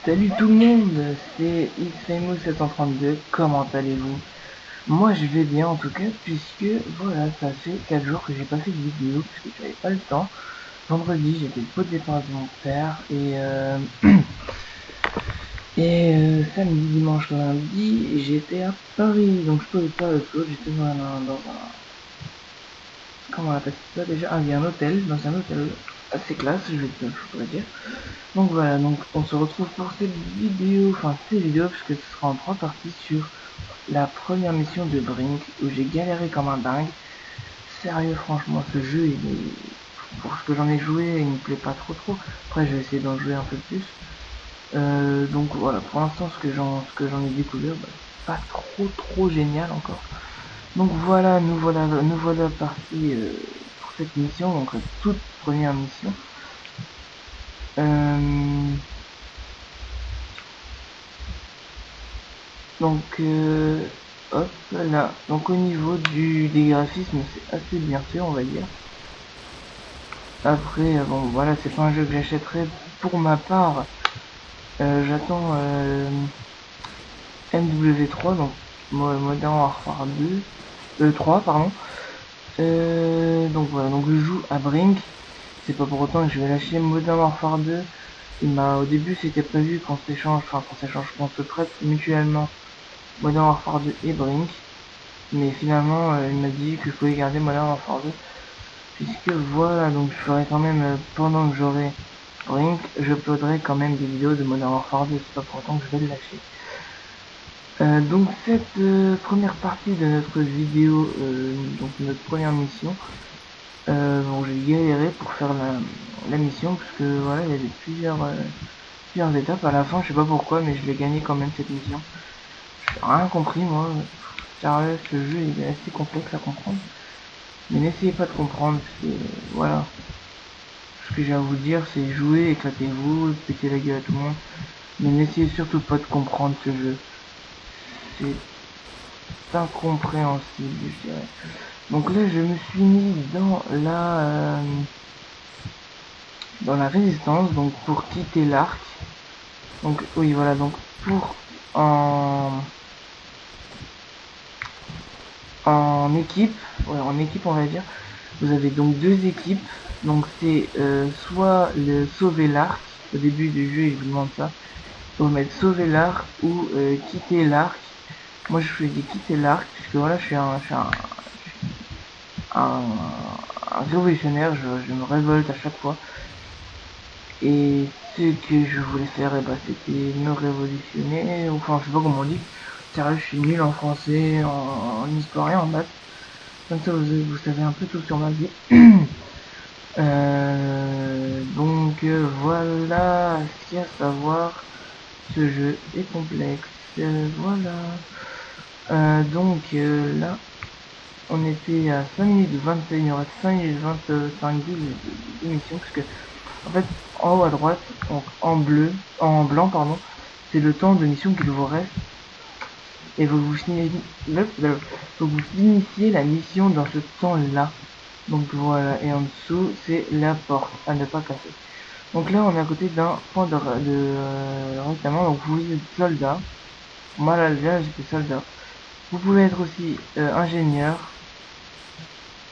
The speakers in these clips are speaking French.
Salut tout le monde, c'est XFamous732, comment allez-vous? Moi je vais bien en tout cas, puisque voilà, ça fait 4 jours que j'ai pas fait de vidéo, puisque j'avais pas le temps. Vendredi j'étais le pot de départ de mon père, samedi, dimanche, lundi, j'étais à Paris, donc je pouvais pas le flow, j'étais comment on appelle ça déjà? Ah, il y a un hôtel, dans un hôtel assez classe, je pourrais dire. Donc voilà, donc on se retrouve pour cette vidéo, enfin ces vidéos, puisque ce sera en 3 parties sur la première mission de Brink, où j'ai galéré comme un dingue. Sérieux, franchement, ce jeu, pour ce que j'en ai joué, il me plaît pas trop. Après, je vais essayer d'en jouer un peu plus. Donc voilà, pour l'instant, ce que j'en ai découvert, bah, pas trop génial encore. Donc voilà, nous voilà partis pour cette mission, donc la toute première mission. Donc hop là, donc au niveau des graphismes, c'est assez bien fait, on va dire. Après bon voilà, c'est pas un jeu que j'achèterai pour ma part. J'attends MW3, donc Modern Warfare 2 3 pardon. Donc voilà, donc je joue à Brink. C'est pas pour autant que je vais lâcher Modern Warfare 2. Au début c'était prévu qu'on se prête mutuellement Modern Warfare 2 et Brink. Mais finalement, il m'a dit que je pouvais garder Modern Warfare 2. Puisque voilà, donc je ferai quand même, pendant que j'aurai Brink, je uploaderai quand même des vidéos de Modern Warfare 2. C'est pas pour autant que je vais le lâcher. Donc cette première partie de notre vidéo, donc notre première mission, bon j'ai galéré pour faire la mission, parce que voilà, il y avait plusieurs étapes. À la fin, je sais pas pourquoi, mais je l'ai gagné quand même cette mission. J'ai rien compris moi. Sérieux, ce jeu il est assez complexe à comprendre. Mais n'essayez pas de comprendre, parce que voilà. Ce que j'ai à vous dire, c'est jouer, éclatez-vous, pétez la gueule à tout le monde. Mais n'essayez surtout pas de comprendre ce jeu. C'est incompréhensible, je dirais. Donc là, je me suis mis dans la résistance, donc pour quitter l'arc. Donc oui, voilà, donc pour en équipe, ouais, en équipe on va dire, vous avez donc deux équipes. Donc c'est soit le sauver l'arc, au début du jeu il vous demande ça. Vous mettre sauver l'arc ou quitter l'arc. Moi je choisis quitter l'arc, puisque voilà, je suis un révolutionnaire, je me révolte à chaque fois. Et ce que je voulais faire, et bah, c'était me révolutionner, enfin je sais pas comment on dit. Sérieux, je suis nul en français, en histoire et en maths. Comme ça vous savez un peu tout sur ma vie. Donc voilà ce qu'il y a à savoir. Ce jeu est complexe. Voilà. Là, on était à 5 minutes 21, il y aura 5 minutes 25 de mission, parce que en fait en haut à droite, donc en blanc pardon, c'est le temps de mission qu'il vous reste, et vous finissez la mission dans ce temps là. Donc voilà, et en dessous c'est la porte à ne pas casser. Donc là on est à côté d'un point de rectement, donc vous êtes soldat. Moi là j'étais soldat. Vous pouvez être aussi ingénieur,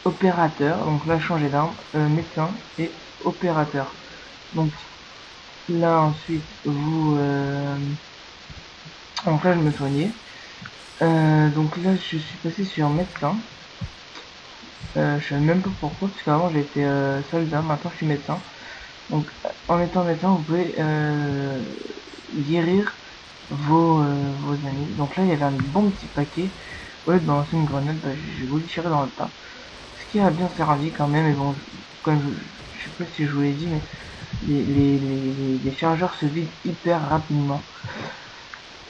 opérateur, donc là changer d'arme, médecin et opérateur. Donc là ensuite donc là je me soignais. Donc là je suis passé sur médecin. Je sais même pas pourquoi, parce qu'avant j'étais soldat, maintenant je suis médecin. Donc en étant médecin vous pouvez guérir vos amis. Donc là il y avait un bon petit paquet. Au lieu de balancer une grenade, bah, j'ai voulu tirer dans le tas. Ce qui a bien servi quand même, et bon, comme je sais pas si je vous l'ai dit, mais les chargeurs se vident hyper rapidement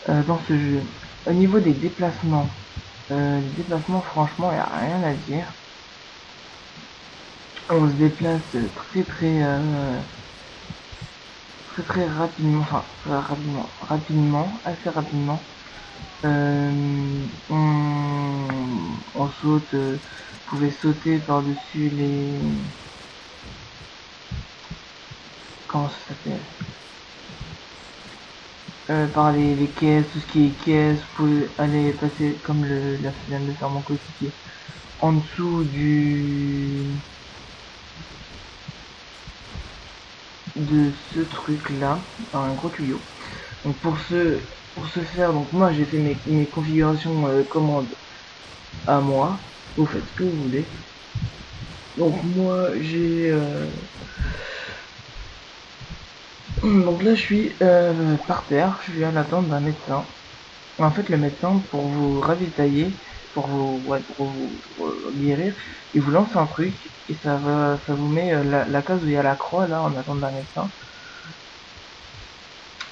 dans ce jeu. Au niveau des déplacements, franchement, il n'y a rien à dire. On se déplace très rapidement, enfin assez rapidement. On saute, vous pouvez sauter par-dessus les... Comment ça s'appelle? par les caisses, tout ce qui est caisse. Vous pouvez aller passer comme la vient de le faire mon coéquipier en dessous de ce truc là, par un gros tuyau. Donc pour ce faire, donc moi j'ai fait mes configurations commandes à moi. Vous faites ce que vous voulez. Donc moi j'ai donc là je suis par terre, je suis à l'attente d'un médecin. En fait le médecin pour vous ravitailler, pour vous guérir, il vous lance un truc et ça vous met la case où il y a la croix là en attente d'un médecin.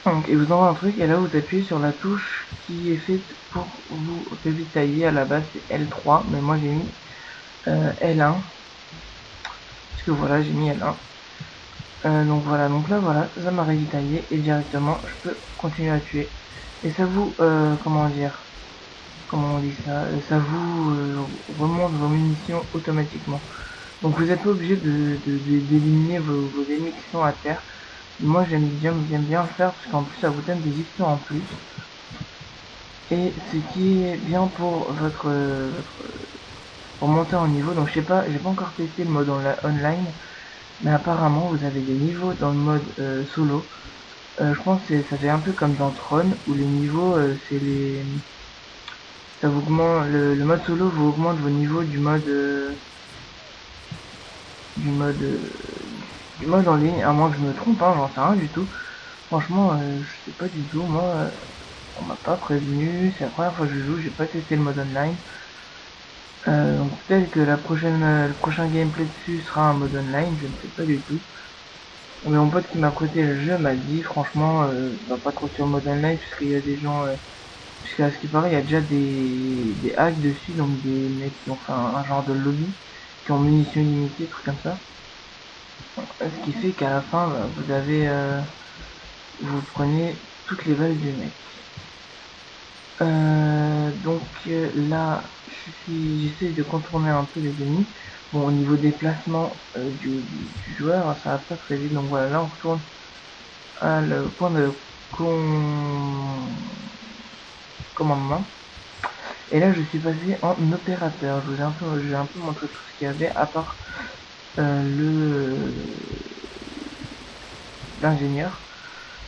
Donc il vous envoie un truc et là vous appuyez sur la touche qui est faite pour vous ravitailler. À la base c'est L3 mais moi j'ai mis L1 parce que voilà j'ai mis L1. Donc voilà, donc là voilà, ça m'a ravitaillé et directement je peux continuer à tuer. Et ça vous, comment dire, comment on dit ça, ça vous remonte vos munitions automatiquement. Donc vous n'êtes pas obligé d'éliminer vos ennemis qui sont à terre. Moi j'aime bien le faire parce qu'en plus ça vous donne des histoires en plus. Et ce qui est bien pour pour monter en niveau, donc je sais pas, j'ai pas encore testé le mode online, mais apparemment vous avez des niveaux dans le mode solo. Je pense que ça fait un peu comme dans Tron où les niveaux c'est les ça vous augmente le mode solo vous augmente vos niveaux du mode euh, du mode en ligne, à moins que je me trompe, hein, j'en sais rien du tout. Franchement je sais pas du tout, moi on m'a pas prévenu, c'est la première fois que je joue, j'ai pas testé le mode online. Donc peut-être que le prochain gameplay dessus sera un mode online, je ne sais pas du tout. Mais mon pote qui m'a prêté le jeu m'a dit franchement va pas trop sur le mode online puisqu'il y a des gens puisqu'à ce qui paraît il y a déjà des hacks dessus, donc des mecs qui ont fait un genre de lobby, qui ont munitions illimitées, trucs comme ça. Ce qui fait qu'à la fin bah, vous prenez toutes les balles du mec. Donc là, j'essaie de contourner un peu les ennemis. Bon, au niveau déplacement du joueur, ça va pas très vite. Donc voilà, là on retourne à le point de commandement. Et là, je suis passé en opérateur. J'ai un peu montré tout ce qu'il y avait, à part l'ingénieur.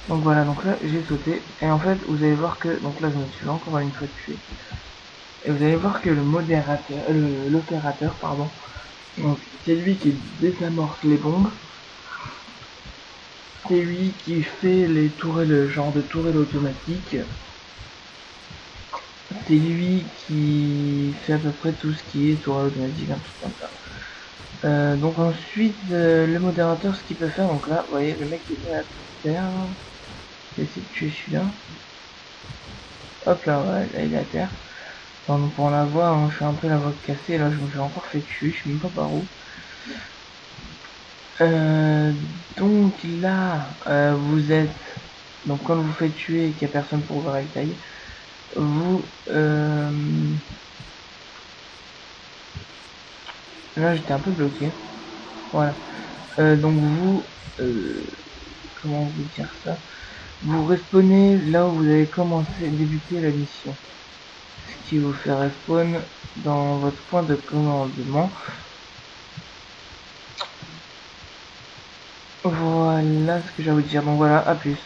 Donc voilà, donc là j'ai sauté. Et en fait, vous allez voir que, donc là je me suis encore une fois tué. Et vous allez voir que le modérateur, l'opérateur, pardon, donc c'est lui qui désamorce les bombes. C'est lui qui fait les tourelles, le genre de tourelle automatique. C'est lui qui fait à peu près tout ce qui est tourelle automatique, un truc comme ça. Donc ensuite, le modérateur, ce qu'il peut faire, donc là, vous voyez, le mec qui est à terre. Je vais essayer de tuer celui-là. Hop là, ouais, là il est à terre. Donc pour la voix, hein, je suis un peu la voix cassée, là je me suis encore fait tuer, je sais même pas par où. Donc là, vous êtes... Donc quand vous faites tuer et qu'il n'y a personne pour vous ravitailler, vous... Là j'étais un peu bloqué. Voilà. Donc vous... comment vous dire ça? Vous respawnez là où vous avez débuté la mission. Ce qui vous fait respawn dans votre point de commandement. Voilà ce que j'ai à vous dire. Donc voilà, à plus.